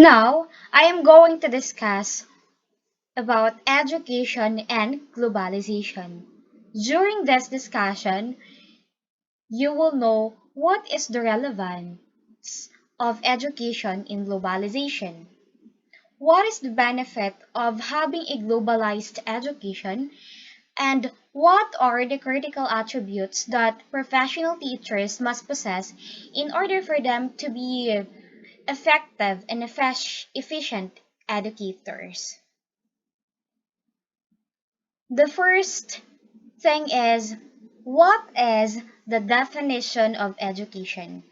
Now, I am going to discuss about education and globalization. During this discussion, you will know what is the relevance of education in globalization. What is the benefit of having a globalized education, and what are the critical attributes that professional teachers must possess in order for them to be effective and efficient educators? The first thing is, what is the definition of education?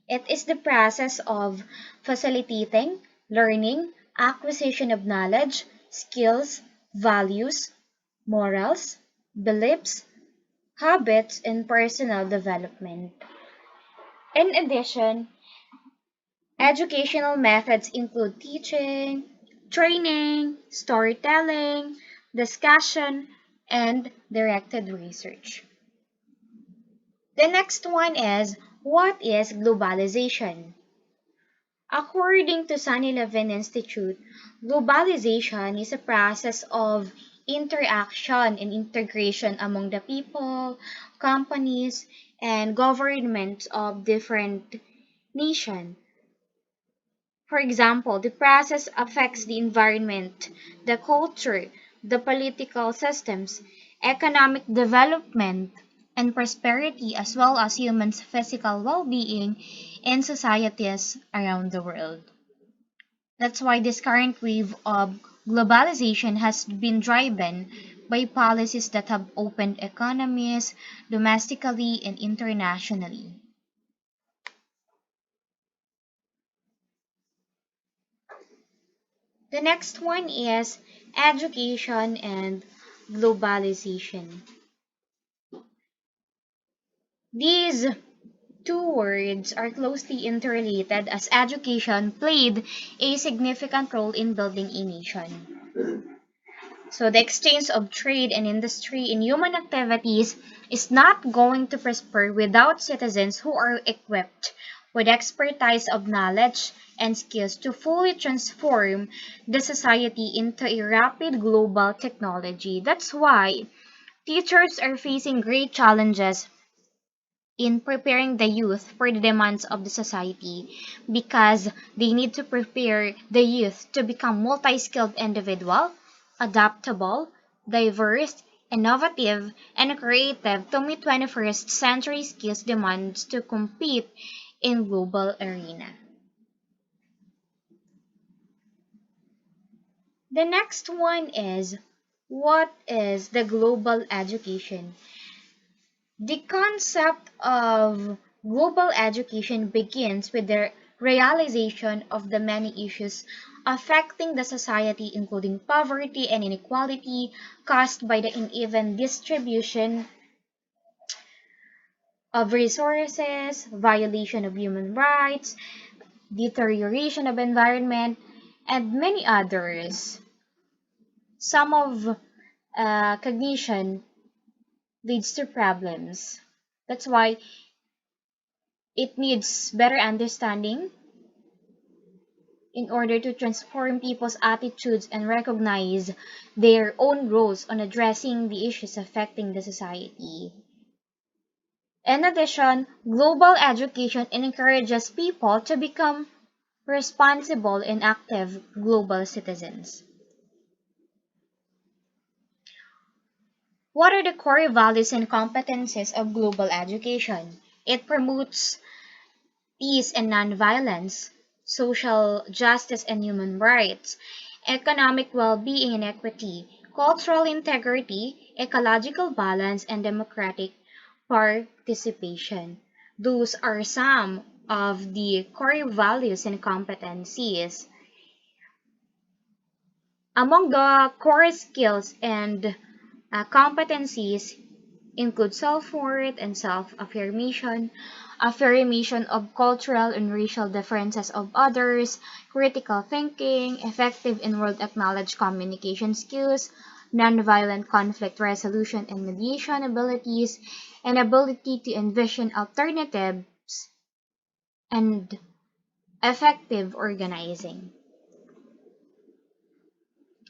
It is the process of facilitating learning, acquisition of knowledge, skills, values, morals, beliefs, habits, and personal development. In addition, educational methods include teaching, training, storytelling, discussion, and directed research. The next one is, what is globalization? According to Sun 11 Institute, globalization is a process of interaction and integration among the people, companies, and governments of different nations. For example, the process affects the environment, the culture, the political systems, economic development, and prosperity, as well as humans' physical well-being in societies around the world. That's why this current wave of globalization has been driven by policies that have opened economies domestically and internationally. The next one is education and globalization. These two words are closely interrelated as education played a significant role in building a nation. So the exchange of trade and industry in human activities is not going to prosper without citizens who are equipped with expertise of knowledge and skills to fully transform the society into a rapid global technology. That's why teachers are facing great challenges in preparing the youth for the demands of the society because they need to prepare the youth to become multi-skilled individual, adaptable, diverse, innovative, and creative to meet 21st century skills demands to compete in global arena. The next one is, what is the global education? The concept of global education begins with the realization of the many issues affecting the society, including poverty and inequality caused by the uneven distribution of resources, violation of human rights, deterioration of environment, and many others. Some of cognition leads to problems. That's why it needs better understanding in order to transform people's attitudes and recognize their own roles on addressing the issues affecting the society. In addition, global education encourages people to become responsible and active global citizens. What are the core values and competencies of global education? It promotes peace and nonviolence, social justice and human rights, economic well-being and equity, cultural integrity, ecological balance, and democratic participation. Those are some of the core values and competencies. Among the core skills and competencies include self-worth and self-affirmation, affirmation of cultural and racial differences of others, critical thinking, effective and world-acknowledged communication skills, nonviolent conflict resolution and mediation abilities, and ability to envision alternatives, and effective organizing.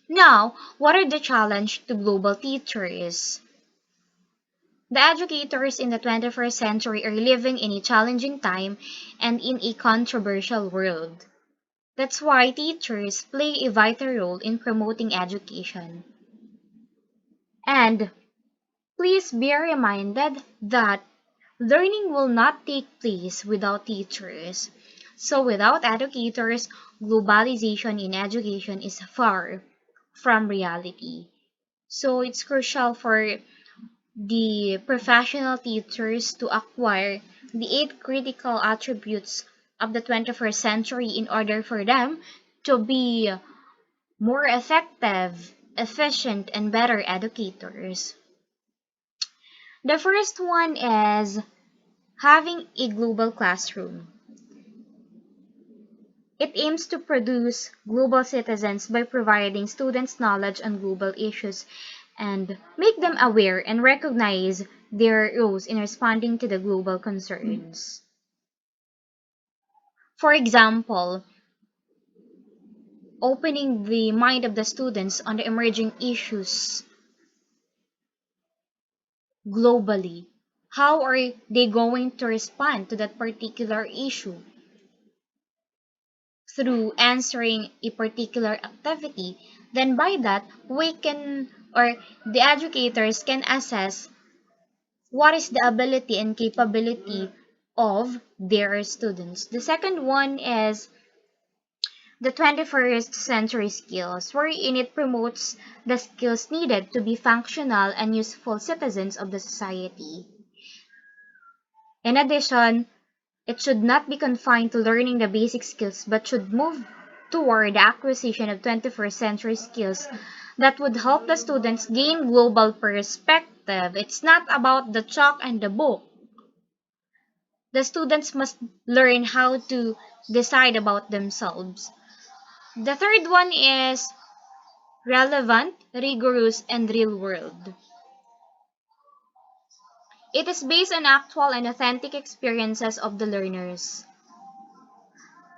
Now, what are the challenge to global teachers? The educators in the 21st century are living in a challenging time and in a controversial world. That's why teachers play a vital role in promoting education. And please be reminded that learning will not take place without teachers. So without educators, globalization in education is far from reality. So it's crucial for the professional teachers to acquire the 8 critical attributes of the 21st century in order for them to be more effective, efficient, and better educators. The first one is having a global classroom. It aims to produce global citizens by providing students knowledge on global issues and make them aware and recognize their roles in responding to the global concerns. For example, opening the mind of the students on the emerging issues globally. How are they going to respond to that particular issue? Through answering a particular activity, then by that we can or the educators can assess what is the ability and capability of their students. The second one is the 21st century skills, wherein it promotes the skills needed to be functional and useful citizens of the society. In addition, it should not be confined to learning the basic skills but should move toward the acquisition of 21st century skills that would help the students gain global perspective. It's not about the chalk and the book. The students must learn how to decide about themselves. The third one is relevant, rigorous, and real world. It is based on actual and authentic experiences of the learners,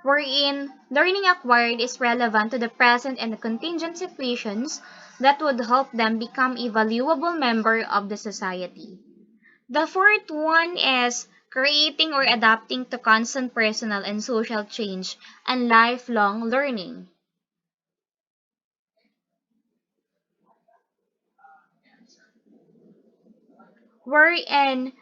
wherein learning acquired is relevant to the present and the contingent situations that would help them become a valuable member of the society. The fourth one is creating or adapting to constant personal and social change and lifelong learning, wherein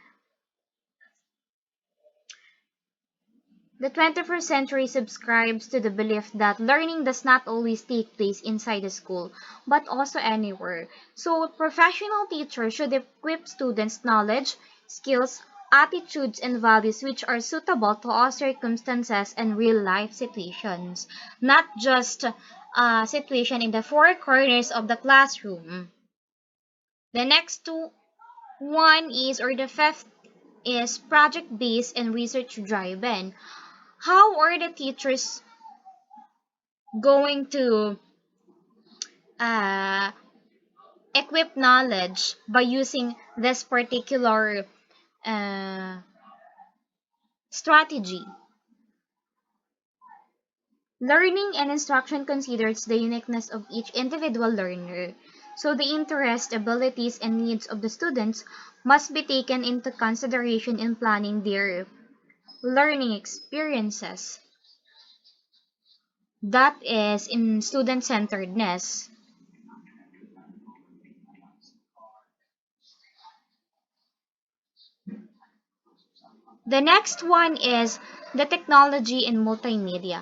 the 21st century subscribes to the belief that learning does not always take place inside the school, but also anywhere. So, professional teachers should equip students' knowledge, skills, attitudes, and values which are suitable to all circumstances and real life situations, not just a situation in the four corners of the classroom. The next one is, or the fifth is project based and research driven. How are the teachers going to uh, equip knowledge by using this particular uh, strategy? Learning and instruction considers the uniqueness of each individual learner, so the interests, abilities, and needs of the students must be taken into consideration in planning their learning experiences. That is in student-centeredness. The next one is the technology and multimedia.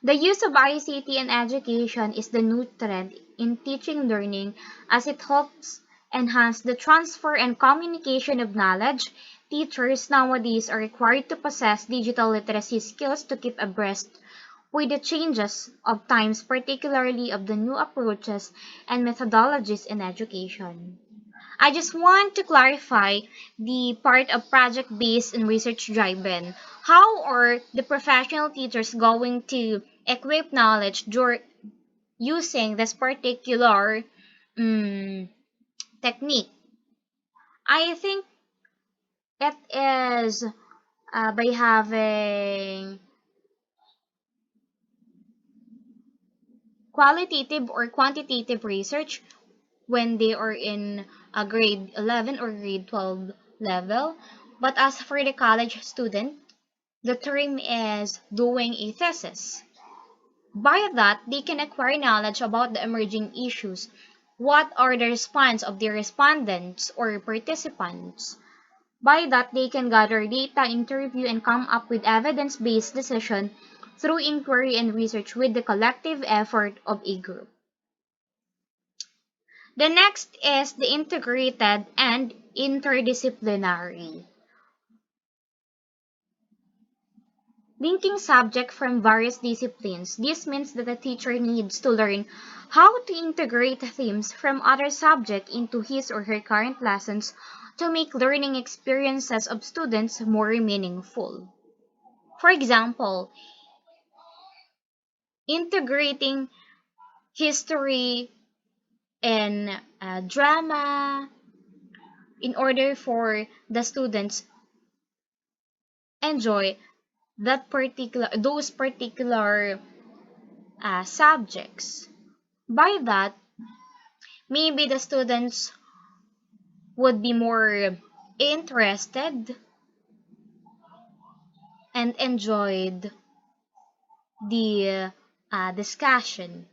The use of ICT in education is the new trend in teaching learning as it helps enhance the transfer and communication of knowledge. Teachers nowadays are required to possess digital literacy skills to keep abreast with the changes of times, particularly of the new approaches and methodologies in education. I just want to clarify the part of project-based and research-driven. How are the professional teachers going to equip knowledge using this particular technique? I think it is by having qualitative or quantitative research when they are in a grade 11 or grade 12 level. But as for the college student, the term is doing a thesis. By that, they can acquire knowledge about the emerging issues. What are the response of the respondents or participants? By that, they can gather data, interview, and come up with evidence-based decision through inquiry and research with the collective effort of a group. The next is the integrated and interdisciplinary. Linking subjects from various disciplines. This means that a teacher needs to learn how to integrate themes from other subjects into his or her current lessons to make learning experiences of students more meaningful. For example, integrating history and drama in order for the students enjoy those particular subjects. By that, maybe the students would be more interested and enjoyed the discussion.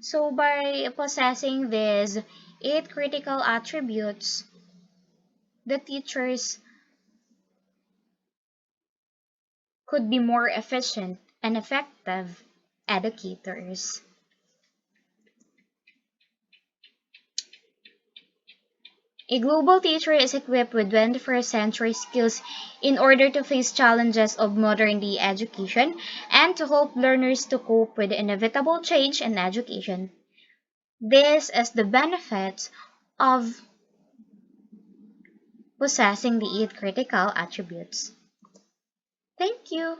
So by possessing these 8 critical attributes, the teachers could be more efficient and effective educators. A global teacher is equipped with 21st century skills in order to face challenges of modern day education and to help learners to cope with the inevitable change in education. This is the benefits of possessing the 8 critical attributes. Thank you.